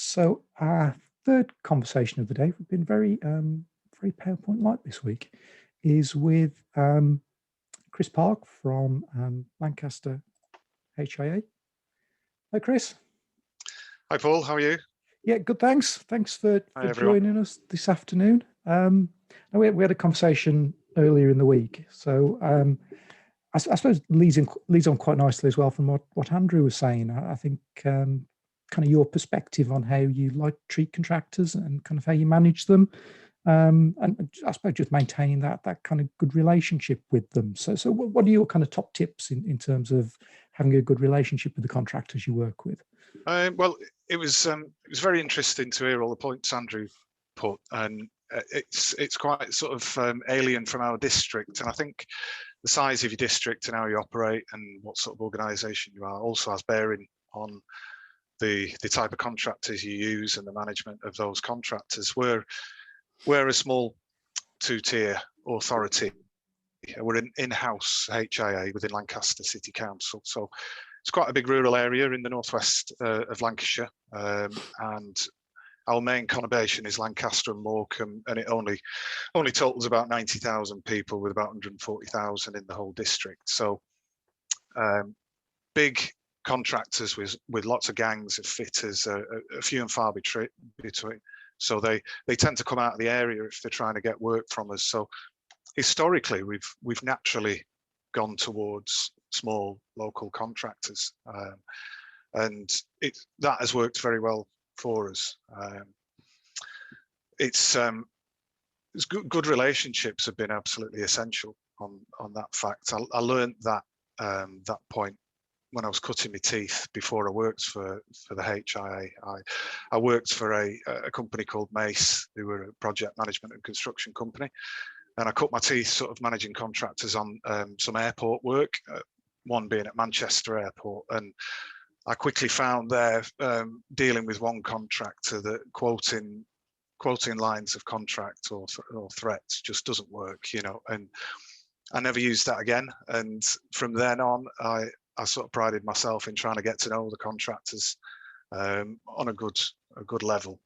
So our third conversation of the day, we've been very PowerPoint-like this week, is with Chris Park from Lancaster HIA. Hi, Chris. Hi, Paul. How are you? Yeah, good. Thanks. Thanks for everyone. joining us this afternoon. We had a conversation earlier in the week, so I suppose leads on quite nicely as well from what Andrew was saying. I think kind of your perspective on how you like to treat contractors and kind of how you manage them, and I suppose just maintaining that kind of good relationship with them. So what are your kind of top tips in terms of having a good relationship with the contractors you work with? Well, it was very interesting to hear all the points Andrew put, and it's quite sort of alien from our district. And I think the size of your district and how you operate and what sort of organisation you are also has bearing on the type of contractors you use and the management of those contractors. We're a small two-tier authority. We're an in-house HIA within Lancaster City Council, so it's quite a big rural area in the northwest of Lancashire, and our main conurbation is Lancaster and Morecambe, and it only totals about 90,000 people with about 140,000 in the whole district. So big contractors with lots of gangs of fitters, a few and far between. So they tend to come out of the area if they're trying to get work from us. So historically, we've naturally gone towards small local contractors, and that has worked very well for us. It's good relationships have been absolutely essential on that fact. I learned that point when I was cutting my teeth before I worked for the HIA. I worked for a company called Mace, who were a project management and construction company, and I cut my teeth sort of managing contractors on some airport work, one being at Manchester Airport. And I quickly found there, dealing with one contractor, that quoting lines of contract or threats just doesn't work, and I never used that again. And from then on, I sort of prided myself in trying to get to know the contractors on a good level,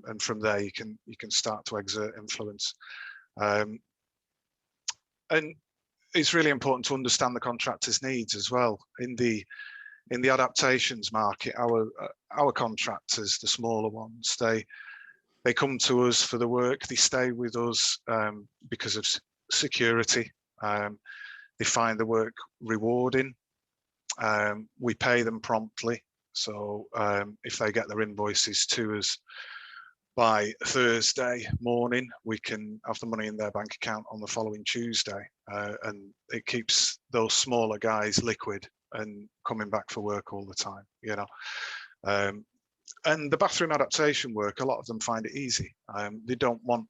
and from there you can start to exert influence. And it's really important to understand the contractor's needs as well. In the adaptations market, our contractors, the smaller ones, they come to us for the work. They stay with us because of security. They find the work rewarding. We pay them promptly. So if they get their invoices to us by Thursday morning, we can have the money in their bank account on the following Tuesday, and it keeps those smaller guys liquid and coming back for work all the time, and the bathroom adaptation work, a lot of them find it easy. They don't want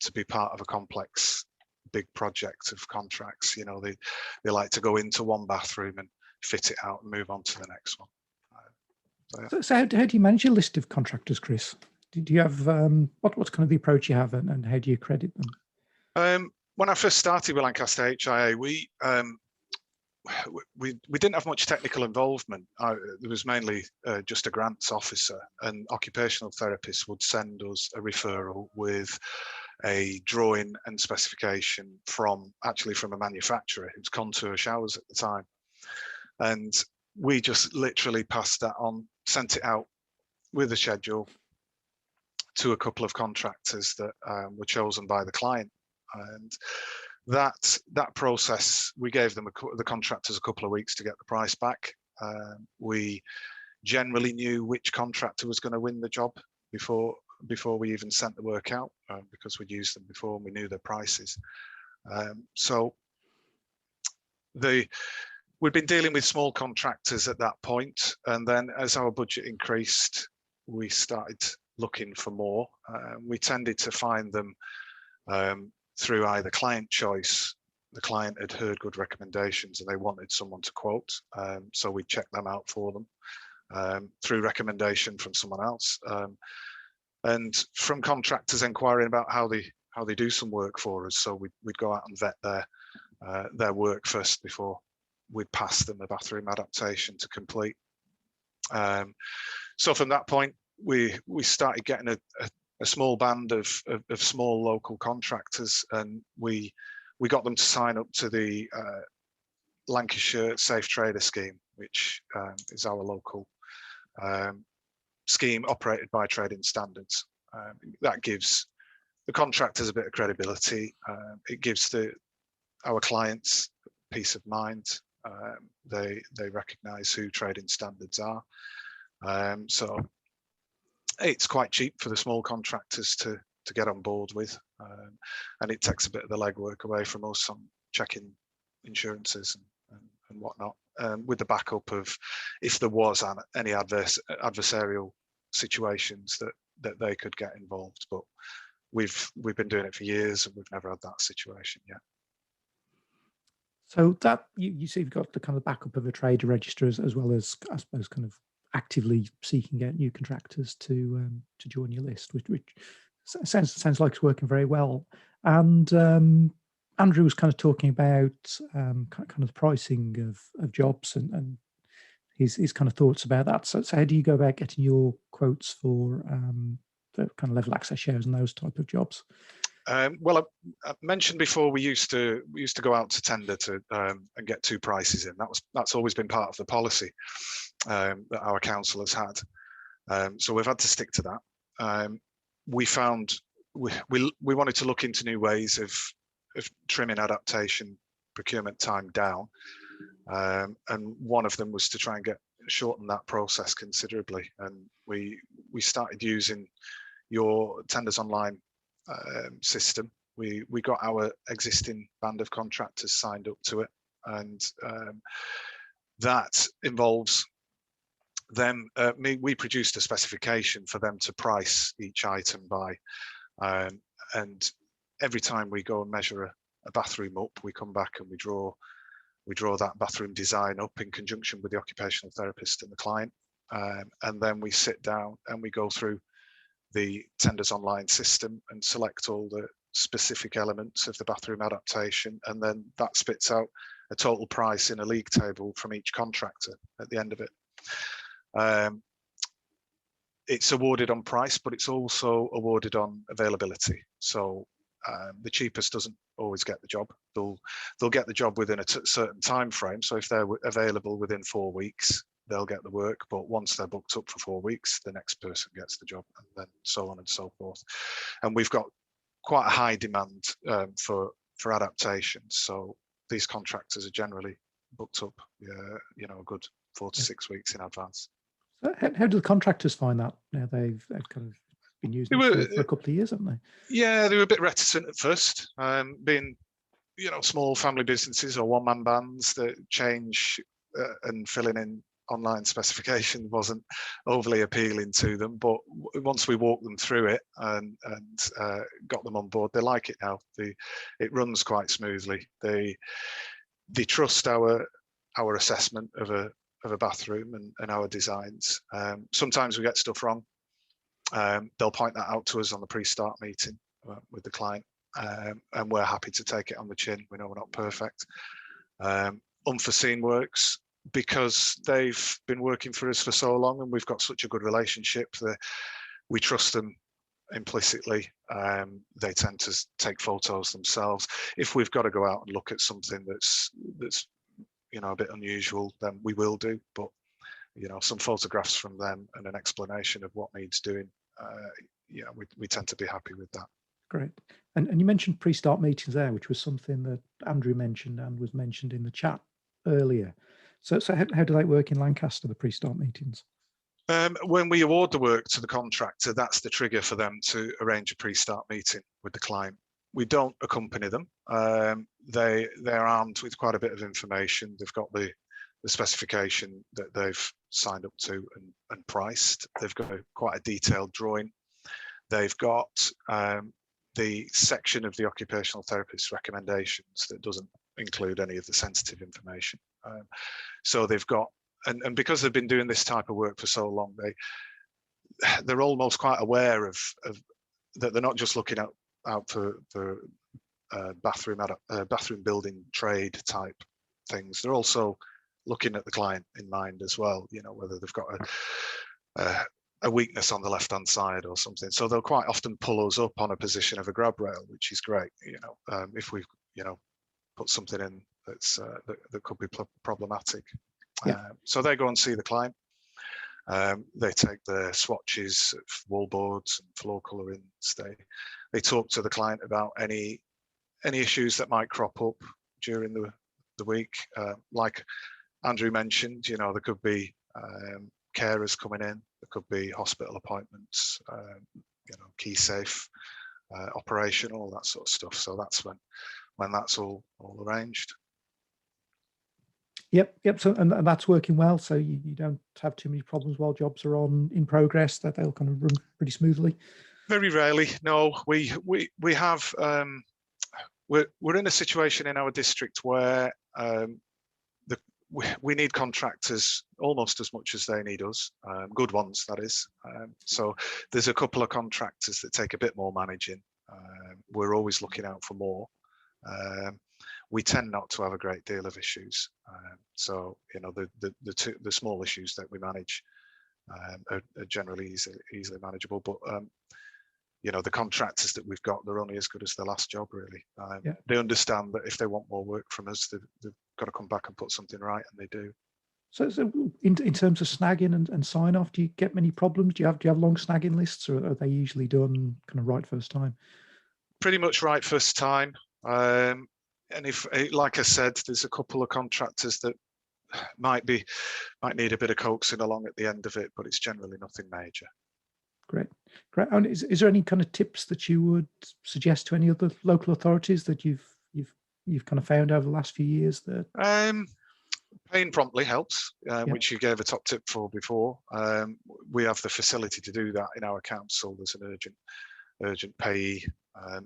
to be part of a complex big project of contracts. They like to go into one bathroom and fit it out and move on to the next one. So how do you manage your list of contractors, Chris? Do you have what's kind of the approach you have, and how do you credit them? When I first started with Lancaster HIA, we didn't have much technical involvement. There was mainly just a grants officer, and occupational therapists would send us a referral with a drawing and specification from a manufacturer. It was Contour Showers at the time, and we just literally passed that on, sent it out with a schedule to a couple of contractors that were chosen by the client. And that process, we gave them the contractors a couple of weeks to get the price back. We generally knew which contractor was going to win the job before we even sent the work out, because we'd used them before and we knew their prices. So we'd been dealing with small contractors at that point, and then as our budget increased, we started looking for more. We tended to find them through either client choice. The client had heard good recommendations and they wanted someone to quote, so we checked them out for them through recommendation from someone else, and from contractors inquiring about how they do some work for us. So we'd go out and vet their work first before we'd pass them a bathroom adaptation to complete. So from that point, we started getting a small band of small local contractors, and we got them to sign up to the Lancashire Safe Trader scheme, which is our local scheme operated by Trading Standards. That gives the contractors a bit of credibility. It gives our clients peace of mind. They recognise who Trading Standards are. So it's quite cheap for the small contractors to get on board with, and it takes a bit of the legwork away from us on checking insurances and whatnot, with the backup of if there was any adversarial situations that they could get involved. But we've been doing it for years and we've never had that situation yet. So that you see, you've got the kind of backup of a trader register as well as, I suppose, kind of actively seeking out new contractors to join your list, which sounds like it's working very well. And Andrew was kind of talking about kind of the pricing of jobs and his kind of thoughts about that. So how do you go about getting your quotes for the kind of level access shares and those type of jobs? Well, I mentioned before we used to go out to tender to and get 2 prices in. That's always been part of the policy that our council has had. So we've had to stick to that. We found we wanted to look into new ways of trimming adaptation procurement time down, and one of them was to try and shorten that process considerably. And we started using your Tenders Online system. We got our existing band of contractors signed up to it, and that involves them. We produced a specification for them to price each item by, and every time we go and measure a bathroom up, we come back and we draw that bathroom design up in conjunction with the occupational therapist and the client, and then we sit down and we go through the Tenders Online system and select all the specific elements of the bathroom adaptation, and then that spits out a total price in a league table from each contractor at the end of it. It's awarded on price, but it's also awarded on availability. So the cheapest doesn't always get the job. They'll get the job within a certain time frame. So if they're available within 4 weeks, they'll get the work, but once they're booked up for 4 weeks, the next person gets the job, and then so on and so forth. And we've got quite a high demand for adaptations, so these contractors are generally booked up, a good 4 to 6 weeks in advance. So how do the contractors find that? Now they've kind of been using it for a couple of years, haven't they? Yeah, they were a bit reticent at first, being small family businesses or one-man bands. That change and filling in online specification wasn't overly appealing to them, but once we walked them through it and got them on board, they like it now. It runs quite smoothly. They trust our assessment of a bathroom and our designs. Sometimes we get stuff wrong. They'll point that out to us on the pre-start meeting with the client, and we're happy to take it on the chin. We know we're not perfect. Unforeseen works, because they've been working for us for so long and we've got such a good relationship that we trust them implicitly. They tend to take photos themselves. If we've got to go out and look at something that's a bit unusual, then we will do. But some photographs from them and an explanation of what needs doing, we tend to be happy with that. Great. And you mentioned pre-start meetings there, which was something that Andrew mentioned and was mentioned in the chat earlier. So how do they work in Lancaster, the pre-start meetings? When we award the work to the contractor, that's the trigger for them to arrange a pre-start meeting with the client. We don't accompany them. They're armed with quite a bit of information. They've got the specification that they've signed up to and priced. They've got quite a detailed drawing. They've got the section of the occupational therapist's recommendations that doesn't include any of the sensitive information. So they've got, and because they've been doing this type of work for so long, they're almost quite aware of that they're not just looking out for bathroom building trade type things. They're also looking at the client in mind as well. Whether they've got a weakness on the left-hand side or something. So they'll quite often pull us up on a position of a grab rail, which is great. If we've put something in that's that could be problematic. So they go and see the client. They take their swatches of wallboards and floor colourings. They talk to the client about any issues that might crop up during the week. Like Andrew mentioned, there could be carers coming in. There could be hospital appointments, key safe operation, all that sort of stuff. So that's when that's all arranged. Yep. So and that's working well. So you don't have too many problems while jobs are in progress. That they'll kind of run pretty smoothly. Very rarely, no. We have we're in a situation in our district where we need contractors almost as much as they need us, good ones, that is. So there's a couple of contractors that take a bit more managing. We're always looking out for more. We tend not to have a great deal of issues. So the small issues that we manage are generally easily manageable. But the contractors that we've got, they're only as good as their last job, really. They understand that if they want more work from us, they've got to come back and put something right, and they do. So in terms of snagging and sign off, do you get many problems? Do you have long snagging lists, or are they usually done kind of right first time? Pretty much right first time. And if, like I said, there's a couple of contractors that might need a bit of coaxing along at the end of it, but it's generally nothing major. Great. And is there any kind of tips that you would suggest to any other local authorities that you've kind of found over the last few years that? Paying promptly helps, which you gave a top tip for before. We have the facility to do that in our council. There's an urgent payee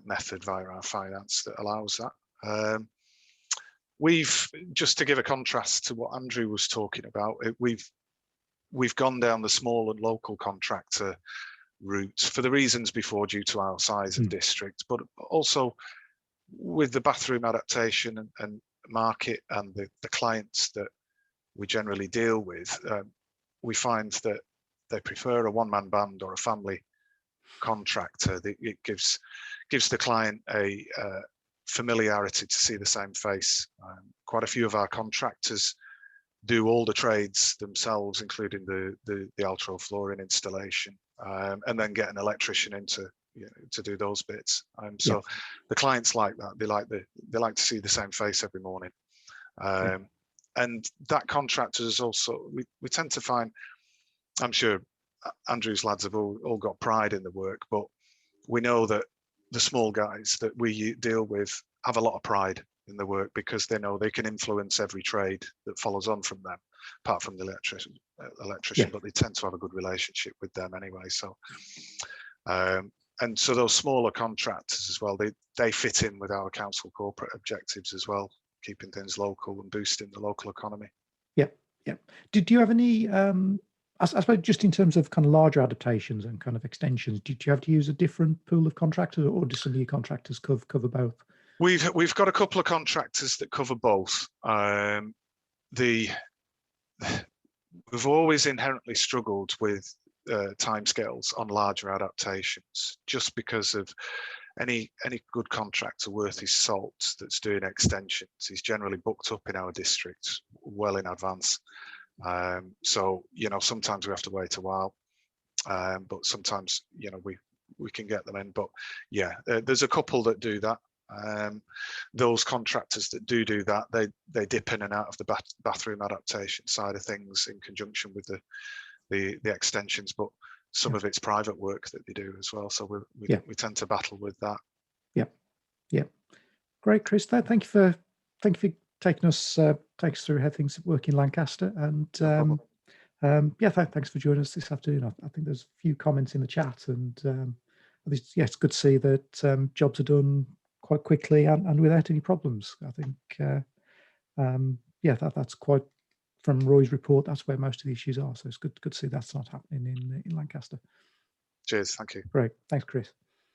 method via our finance that allows that. We've, just to give a contrast to what Andrew was talking about, we've gone down the small and local contractor route for the reasons before, due to our size of district, but also with the bathroom adaptation and market and the clients that we generally deal with, we find that they prefer a one-man band or a family contractor. It gives the client a familiarity to see the same face. Quite a few of our contractors do all the trades themselves, including the alto flooring installation, and then get an electrician in to do those bits. So the clients like that. They like to see the same face every morning. And that contractors also, we tend to find, I'm sure Andrew's lads have all got pride in the work, but we know that the small guys that we deal with have a lot of pride in the work because they know they can influence every trade that follows on from them, apart from the electrician, but they tend to have a good relationship with them anyway. So, and so those smaller contractors as well, they fit in with our council corporate objectives as well, keeping things local and boosting the local economy. Yeah. Do you have any, I suppose just in terms of kind of larger adaptations and kind of extensions, did you have to use a different pool of contractors, or do some of your contractors cover both? We've got a couple of contractors that cover both. We've always inherently struggled with timescales on larger adaptations, just because of any good contractor worth his salt that's doing extensions. He's generally booked up in our district well in advance. So sometimes we have to wait a while, but sometimes we can get them in. But there's a couple that do that. Those contractors that do that, they dip in and out of the bathroom adaptation side of things in conjunction with the extensions, but some of it's private work that they do as well. So we tend to battle with that. Yeah. Great, Chris. Thank you for taking us through how things work in Lancaster, and thanks for joining us this afternoon. I think there's a few comments in the chat, and it's good to see that jobs are done quite quickly and without any problems. I think that's quite, from Roy's report, that's where most of the issues are. So it's good to see that's not happening in Lancaster. Cheers. Thank you. Great. Thanks, Chris.